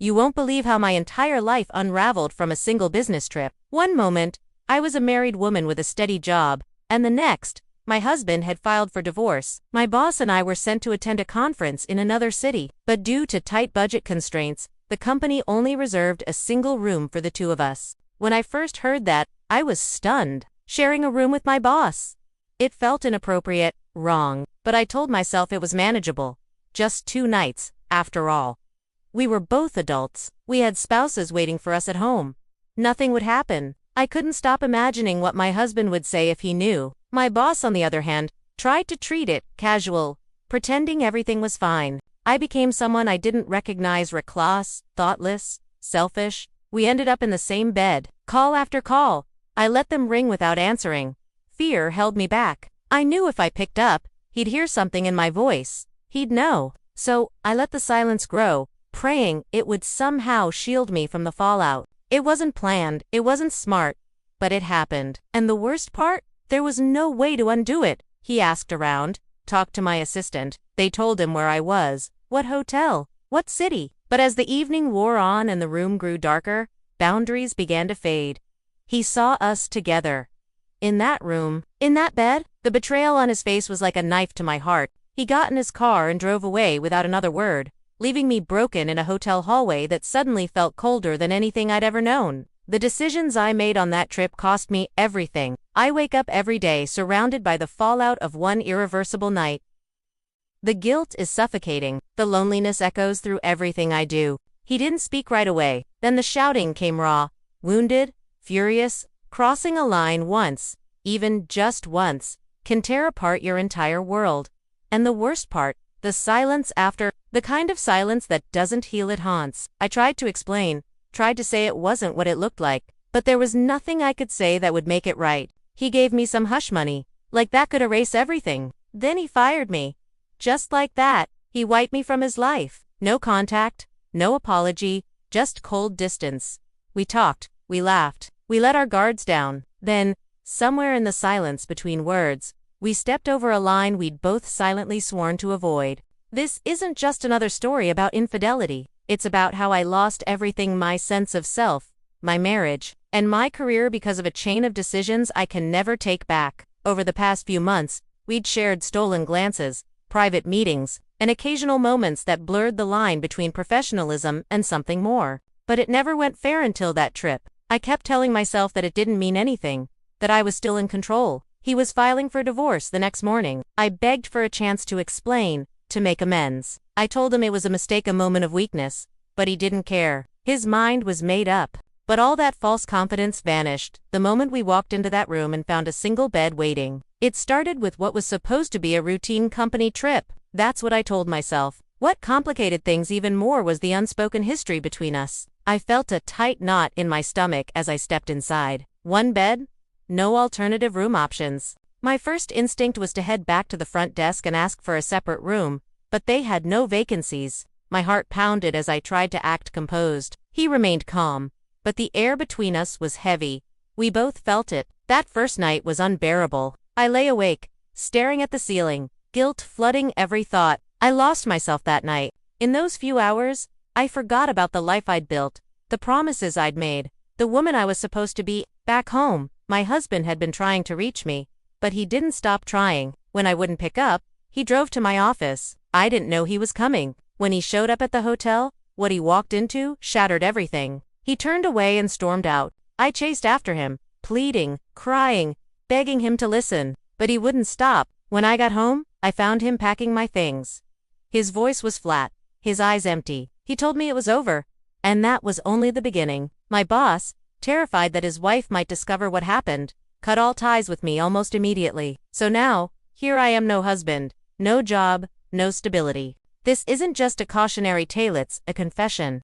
You won't believe how my entire life unraveled from a single business trip. One moment, I was a married woman with a steady job, and the next, my husband had filed for divorce. My boss and I were sent to attend a conference in another city, but due to tight budget constraints, the company only reserved a single room for the two of us. When I first heard that, I was stunned. Sharing a room with my boss. It felt inappropriate, wrong, but I told myself it was manageable. Just 2 nights, after all. We were both adults. We had spouses waiting for us at home. Nothing would happen. I couldn't stop imagining what my husband would say if he knew. My boss, on the other hand, tried to treat it casual, pretending everything was fine. I became someone I didn't recognize, reckless, thoughtless, selfish. We ended up in the same bed, call after call. I let them ring without answering. Fear held me back. I knew if I picked up, he'd hear something in my voice. He'd know. So, I let the silence grow, praying it would somehow shield me from the fallout. It wasn't planned, it wasn't smart, but it happened. And the worst part? There was no way to undo it. He asked around, talked to my assistant. They told him where I was, what hotel, what city. But as the evening wore on and the room grew darker, boundaries began to fade. He saw us together. In that room, in that bed, the betrayal on his face was like a knife to my heart. He got in his car and drove away without another word, leaving me broken in a hotel hallway that suddenly felt colder than anything I'd ever known. The decisions I made on that trip cost me everything. I wake up every day surrounded by the fallout of one irreversible night. The guilt is suffocating. The loneliness echoes through everything I do. He didn't speak right away. Then the shouting came raw, wounded, furious. Crossing a line once, even just once, can tear apart your entire world. And the worst part, the silence after, the kind of silence that doesn't heal, it haunts. I tried to explain, tried to say it wasn't what it looked like, but there was nothing I could say that would make it right. He gave me some hush money, like that could erase everything. Then he fired me. Just like that, he wiped me from his life. No contact, no apology, just cold distance. We talked, we laughed. We let our guards down. Then, somewhere in the silence between words, we stepped over a line we'd both silently sworn to avoid. This isn't just another story about infidelity. It's about how I lost everything: my sense of self, my marriage, and my career because of a chain of decisions I can never take back. Over the past few months, we'd shared stolen glances, private meetings, and occasional moments that blurred the line between professionalism and something more. But it never went fair until that trip. I kept telling myself that it didn't mean anything, that I was still in control. He was filing for divorce the next morning. I begged for a chance to explain, to make amends. I told him it was a mistake, a moment of weakness, but he didn't care. His mind was made up. But all that false confidence vanished the moment we walked into that room and found a single bed waiting. It started with what was supposed to be a routine company trip. That's what I told myself. What complicated things even more was the unspoken history between us. I felt a tight knot in my stomach as I stepped inside. One bed, no alternative room options. My first instinct was to head back to the front desk and ask for a separate room, but they had no vacancies. My heart pounded as I tried to act composed. He remained calm, but the air between us was heavy. We both felt it. That first night was unbearable. I lay awake, staring at the ceiling, guilt flooding every thought. I lost myself that night. In those few hours, I forgot about the life I'd built, the promises I'd made, the woman I was supposed to be. Back home, my husband had been trying to reach me, but he didn't stop trying. When I wouldn't pick up, he drove to my office. I didn't know he was coming. When he showed up at the hotel, what he walked into shattered everything. He turned away and stormed out. I chased after him, pleading, crying, begging him to listen, but he wouldn't stop. When I got home, I found him packing my things. His voice was flat, his eyes empty. He told me it was over, and that was only the beginning. My boss, terrified that his wife might discover what happened, cut all ties with me almost immediately. So now, here I am, no husband, no job, no stability. This isn't just a cautionary tale, it's a confession.